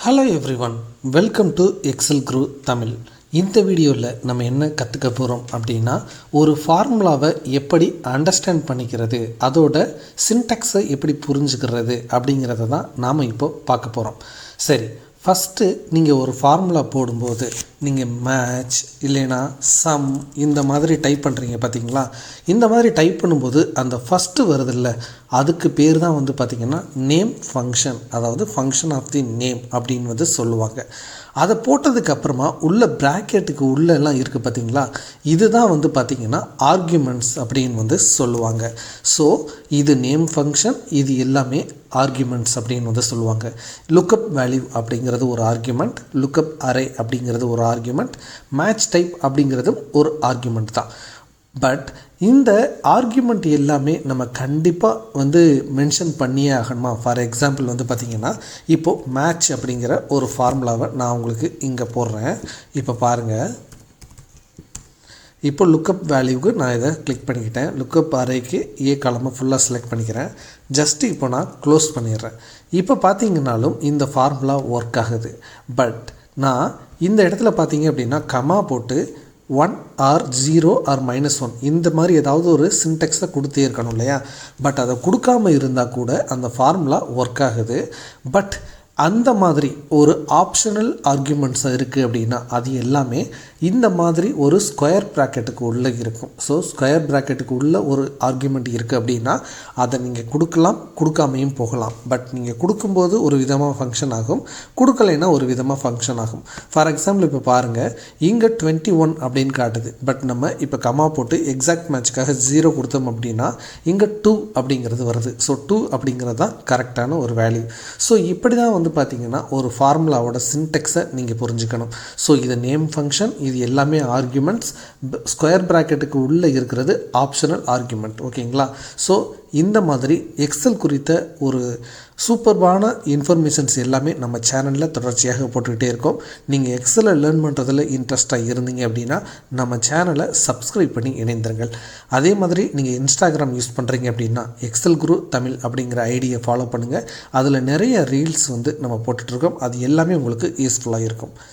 Hello everyone, welcome to Excel Guru Tamil. இந்த வீடியோவில் நம்ம என்ன கற்றுக்க போகிறோம் அப்படின்னா, ஒரு ஃபார்முலாவை எப்படி அண்டர்ஸ்டாண்ட் பண்ணிக்கிறது, அதோட சின்டாக்ஸை எப்படி புரிஞ்சுக்கிறது அப்படிங்கிறத தான் நாம் இப்போ பார்க்க போகிறோம். சரி, ஃபஸ்ட்டு நீங்கள் ஒரு ஃபார்முலா போடும்போது நீங்கள் மேட்ச் இல்லைனா சம் இந்த மாதிரி டைப் பண்ணுறீங்க பார்த்தீங்களா. இந்த மாதிரி டைப் பண்ணும்போது அந்த ஃபஸ்ட்டு வருதில்ல, அதுக்கு பேர் தான் வந்து பார்த்திங்கன்னா நேம் ஃபங்க்ஷன், அதாவது ஃபங்க்ஷன் ஆஃப் தி நேம் அப்படின்னு சொல்லுவாங்க. அதை போட்டதுக்கப்புறமா உள்ள ப்ராக்கெட்டுக்கு உள்ளெல்லாம் இருக்குது பார்த்திங்களா, இதுதான் வந்து பார்த்திங்கன்னா ஆர்கியூமெண்ட்ஸ் அப்படின்னு சொல்லுவாங்க. ஸோ இது நேம் ஃபங்க்ஷன், இது எல்லாமே ஆர்கியூமெண்ட்ஸ் அப்படின்னு சொல்லுவாங்க. லுக்கப் வேல்யூ அப்படிங்கிறது ஒரு ஆர்கியூமெண்ட், லுக்கப் அரே அப்படிங்கிறது ஒரு ஆர்கியூமெண்ட், மேட்ச் டைப் அப்படிங்கிறதும் ஒரு ஆர்கியூமெண்ட் தான். பட் இந்த ஆர்கியூமெண்ட் எல்லாமே நம்ம கண்டிப்பாக மென்ஷன் பண்ணியே ஆகணுமா? ஃபார் எக்ஸாம்பிள் பார்த்திங்கன்னா, இப்போது மேட்ச் அப்படிங்கிற ஒரு ஃபார்முலாவை நான் உங்களுக்கு இங்கே போடுறேன். இப்போ பாருங்கள், இப்போ லுக்கப் வேல்யூவுக்கு நான் இதை கிளிக் பண்ணிக்கிட்டேன். லுக்கப் அரேக்கு ஏ காலமை ஃபுல்லாக செலக்ட் பண்ணிக்கிறேன். ஜஸ்ட்டு இப்போ நான் க்ளோஸ் பண்ணிடுறேன். இப்போ பார்த்தீங்கன்னாலும் இந்த ஃபார்முலா ஒர்க் ஆகுது. பட் நான் இந்த இடத்துல பார்த்தீங்க அப்படின்னா கமா போட்டு 1 ஆர் 0 ஆர் -1 இந்த மாதிரி ஏதாவது ஒரு சின்டெக்ஸை கொடுத்தே இருக்கணும் இல்லையா. பட் அதை கொடுக்காம இருந்தால் கூட அந்த ஃபார்முலா ஒர்க் ஆகுது. பட் அந்த மாதிரி ஒரு ஆப்ஷனல் ஆர்கியூமெண்ட்ஸ் இருக்குது அப்படின்னா அது எல்லாமே இந்த மாதிரி ஒரு ஸ்கொயர் ப்ராக்கெட்டுக்கு உள்ளே இருக்கும். ஸோ ஸ்கொயர் ப்ராக்கெட்டுக்கு உள்ளே ஒரு ஆர்கியூமெண்ட் இருக்குது அப்படின்னா அதை நீங்கள் கொடுக்கலாம், கொடுக்காமையும் போகலாம். பட் நீங்கள் கொடுக்கும்போது ஒரு விதமாக ஃபங்க்ஷன் ஆகும், கொடுக்கலைன்னா ஒரு விதமாக ஃபங்க்ஷன் ஆகும். ஃபார் எக்ஸாம்பிள் இப்போ பாருங்கள், இங்கே 21 அப்படின்னு காட்டுது. பட் நம்ம இப்போ கமா போட்டு எக்ஸாக்ட் மேட்ச்க்காக 0 கொடுத்தோம் அப்படின்னா இங்கே 2 அப்படிங்கிறது வருது. ஸோ 2 அப்படிங்கிறது தான் கரெக்டான ஒரு வேல்யூ. ஸோ இப்படி தான் பார்த்தீங்கன்னா ஒரு ஃபார்முலாவோட சின்டெக்ஸை நீங்கள் புரிஞ்சுக்கணும். ஸோ இது நேம் ஃபங்க்ஷன், இது எல்லாமே ஆர்கியூமெண்ட்ஸ், ஸ்கொயர் ப்ராக்கெட்டுக்கு உள்ளே இருக்கிறது ஆப்ஷனல் ஆர்கியூமெண்ட். ஓகேங்களா? ஸோ இந்த மாதிரி எக்ஸல் குறித்த ஒரு சூப்பர்பான இன்ஃபர்மேஷன்ஸ் எல்லாமே நம்ம சேனலில் தொடர்ச்சியாக போட்டுக்கிட்டே இருக்கோம். நீங்கள் எக்ஸலை லேர்ன் பண்ணுறதுல இன்ட்ரெஸ்ட்டாக இருந்தீங்க அப்படின்னா நம்ம சேனலை சப்ஸ்கிரைப் பண்ணி இணைந்திருங்கள். அதே மாதிரி நீங்கள் இன்ஸ்டாகிராம் யூஸ் பண்ணுறீங்க அப்படின்னா எக்ஸல் குரு தமிழ் அப்படிங்கிற ஐடியை ஃபாலோ பண்ணுங்கள். அதில் நிறைய ரீல்ஸ் நம்ம போட்டுட்ருக்கோம். அது எல்லாமே உங்களுக்கு யூஸ்ஃபுல்லாக இருக்கும்.